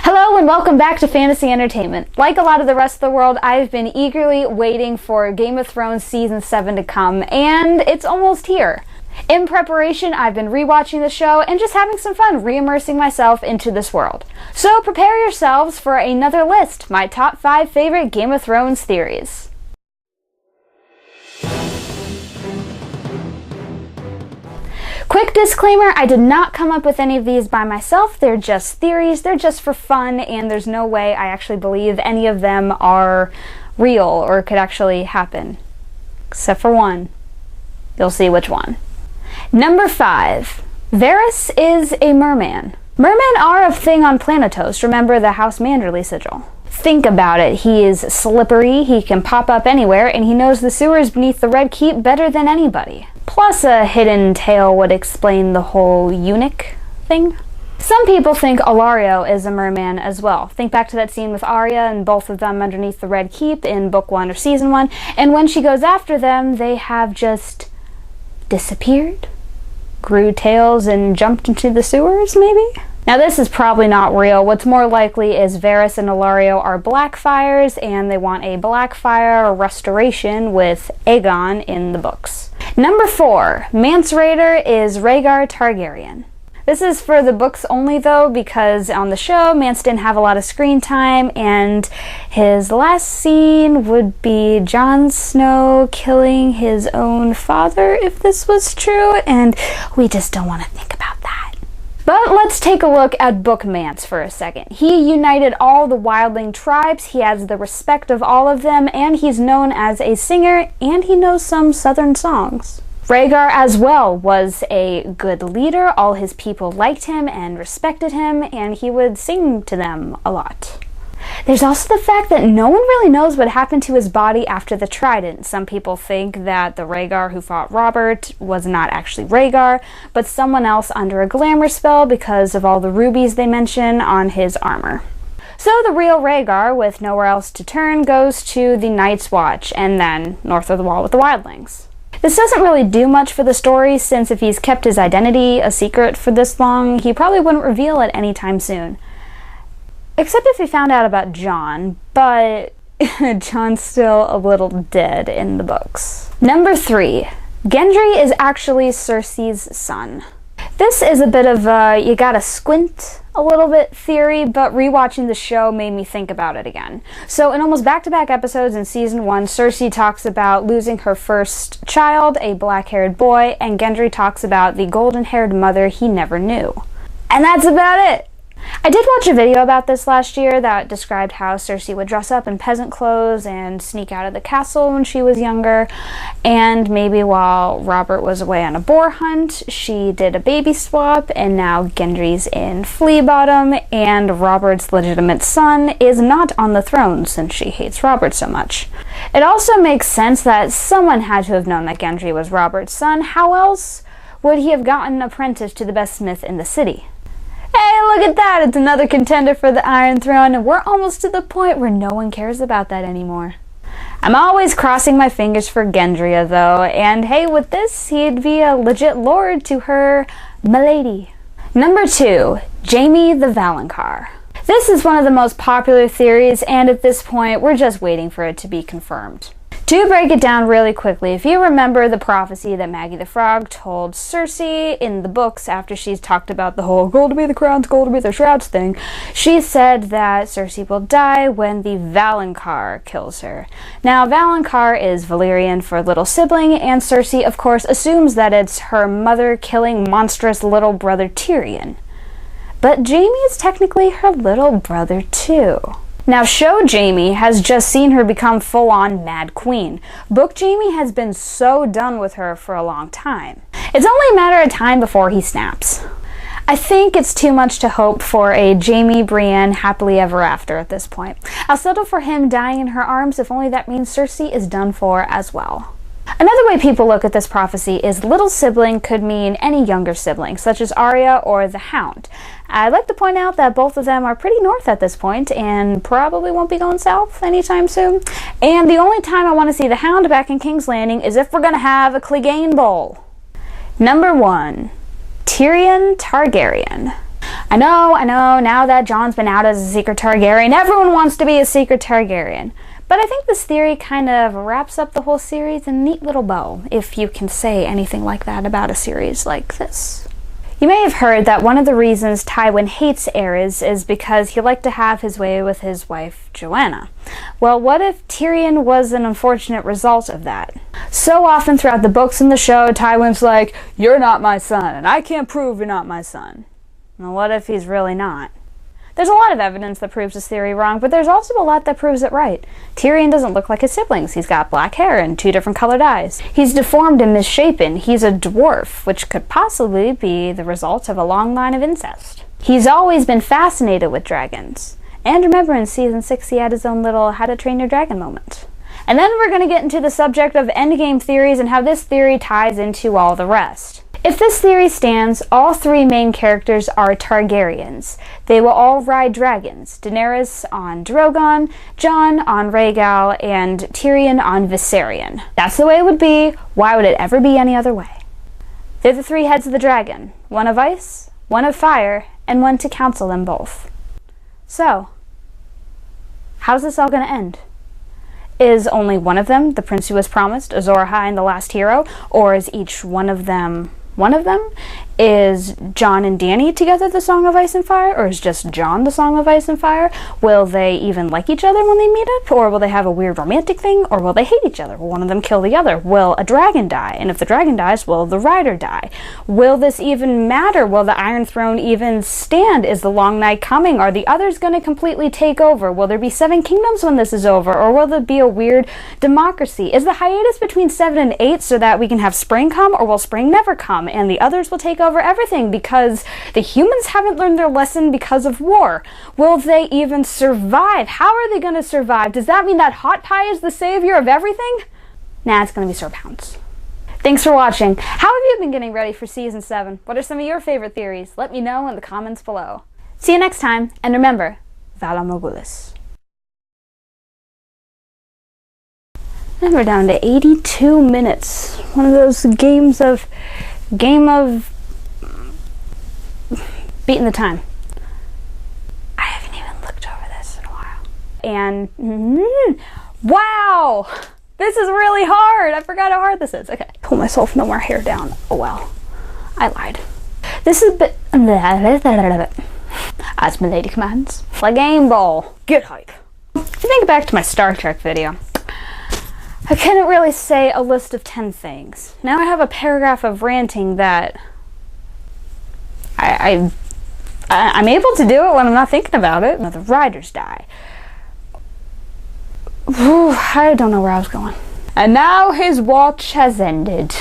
Hello and welcome back to Fantasy Entertainment. Like a lot of the rest of the world, I've been eagerly waiting for Game of Thrones Season 7 to come, and it's almost here. In preparation, I've been rewatching the show and just having some fun re-immersing myself into this world. So prepare yourselves for another list, my top 5 favorite Game of Thrones theories. Quick disclaimer, I did not come up with any of these by myself. They're just theories, they're just for fun, and there's no way I actually believe any of them are real or could actually happen. Except for one. You'll see which one. Number 5. Varys is a merman. Mermen are a thing on Planetos. Remember the House Manderly sigil. Think about it. He is slippery, he can pop up anywhere, and he knows the sewers beneath the Red Keep better than anybody. Plus a hidden tail would explain the whole eunuch thing. Some people think Ilario is a merman as well. Think back to that scene with Arya and both of them underneath the Red Keep in Book 1 or Season 1, and when she goes after them, they have just disappeared, grew tails, and jumped into the sewers, maybe? Now this is probably not real. What's more likely is Varys and Ilario are Blackfires, and they want a Blackfire restoration with Aegon in the books. Number 4. Mance Rayder is Rhaegar Targaryen. This is for the books only though, because on the show, Mance didn't have a lot of screen time, and his last scene would be Jon Snow killing his own father, if this was true, and we just don't want to think about that. But let's take a look at Book Mance for a second. He united all the wildling tribes, he has the respect of all of them, and he's known as a singer, and he knows some southern songs. Rhaegar as well was a good leader. All his people liked him and respected him, and he would sing to them a lot. There's also the fact that no one really knows what happened to his body after the Trident. Some people think that the Rhaegar who fought Robert was not actually Rhaegar, but someone else under a glamour spell because of all the rubies they mention on his armor. So the real Rhaegar, with nowhere else to turn, goes to the Night's Watch, and then north of the Wall with the wildlings. This doesn't really do much for the story, since if he's kept his identity a secret for this long, he probably wouldn't reveal it anytime soon. Except if we found out about Jon, but Jon's still a little dead in the books. Number 3. Gendry is actually Cersei's son. This is a bit of a you gotta squint a little bit theory, but rewatching the show made me think about it again. So in almost back-to-back episodes in Season 1, Cersei talks about losing her first child, a black-haired boy, and Gendry talks about the golden-haired mother he never knew. And that's about it! I did watch a video about this last year that described how Cersei would dress up in peasant clothes and sneak out of the castle when she was younger, and maybe while Robert was away on a boar hunt, she did a baby swap, and now Gendry's in Flea Bottom, and Robert's legitimate son is not on the throne since she hates Robert so much. It also makes sense that someone had to have known that Gendry was Robert's son. How else would he have gotten apprenticed to the best smith in the city? Hey, look at that! It's another contender for the Iron Throne, and we're almost to the point where no one cares about that anymore. I'm always crossing my fingers for Gendry, though, and hey, with this, he'd be a legit lord to her milady. Number 2. Jaime the Valonqar. This is one of the most popular theories, and at this point, we're just waiting for it to be confirmed. To break it down really quickly, if you remember the prophecy that Maggie the Frog told Circe in the books after she's talked about the whole gold to be the crowns, gold to be the shrouds thing, she said that Circe will die when the Valonqar kills her. Now, Valonqar is Valyrian for little sibling, and Circe, of course, assumes that it's her mother-killing monstrous little brother Tyrion. But Jaime is technically her little brother too. Now, show Jaime has just seen her become full-on Mad Queen. Book Jaime has been so done with her for a long time. It's only a matter of time before he snaps. I think it's too much to hope for a Jaime Brienne happily ever after at this point. I'll settle for him dying in her arms if only that means Cersei is done for as well. Another way people look at this prophecy is little sibling could mean any younger sibling, such as Arya or the Hound. I'd like to point out that both of them are pretty north at this point and probably won't be going south anytime soon. And the only time I want to see the Hound back in King's Landing is if we're going to have a Clegane Bowl. Number 1. Tyrion Targaryen. I know, now that Jon's been out as a secret Targaryen, everyone wants to be a secret Targaryen. But I think this theory kind of wraps up the whole series in a neat little bow, if you can say anything like that about a series like this. You may have heard that one of the reasons Tywin hates Aerys is because he liked to have his way with his wife, Joanna. Well, what if Tyrion was an unfortunate result of that? So often throughout the books and the show, Tywin's like, "You're not my son, and I can't prove you're not my son." Well, what if he's really not? There's a lot of evidence that proves this theory wrong, but there's also a lot that proves it right. Tyrion doesn't look like his siblings. He's got black hair and 2 different colored eyes. He's deformed and misshapen. He's a dwarf, which could possibly be the result of a long line of incest. He's always been fascinated with dragons. And remember, in season 6, he had his own little How to Train Your Dragon moment. And then we're going to get into the subject of endgame theories and how this theory ties into all the rest. If this theory stands, all 3 main characters are Targaryens. They will all ride dragons. Daenerys on Drogon, Jon on Rhaegar, and Tyrion on Viserion. That's the way it would be. Why would it ever be any other way? They're the 3 heads of the dragon. One of ice, one of fire, and one to counsel them both. So, how's this all going to end? Is only one of them the prince who was promised, Azor Ahai and the last hero? Or is each one of them one of them? Is Jon and Dany together the Song of Ice and Fire? Or is just Jon the Song of Ice and Fire? Will they even like each other when they meet up? Or will they have a weird romantic thing? Or will they hate each other? Will one of them kill the other? Will a dragon die? And if the dragon dies, will the Rhaegar die? Will this even matter? Will the Iron Throne even stand? Is the long night coming? Are the others going to completely take over? Will there be 7 kingdoms when this is over? Or will there be a weird democracy? Is the hiatus between 7 and 8 so that we can have spring come? Or will spring never come and the others will take over everything because the humans haven't learned their lesson because of war? Will they even survive? How are they going to survive? Does that mean that hot pie is the savior of everything? Nah, it's going to be Sir Pounce. Thanks for watching. How have you been getting ready for season 7? What are some of your favorite theories? Let me know in the comments below. See you next time, and remember, Vala Morgulis. And we're down to 82 minutes. One of those game of beating the time. I haven't even looked over this in a while. And, wow! This is really hard! I forgot how hard this is. Okay, pull myself no more hair down. Oh well, I lied. This is a bit, as my lady commands. Like game ball. Get hype. If you think back to my Star Trek video, I couldn't really say a list of 10 things. Now I have a paragraph of ranting that I'm able to do it when I'm not thinking about it. The riders die. Whew, I don't know where I was going. And now his watch has ended.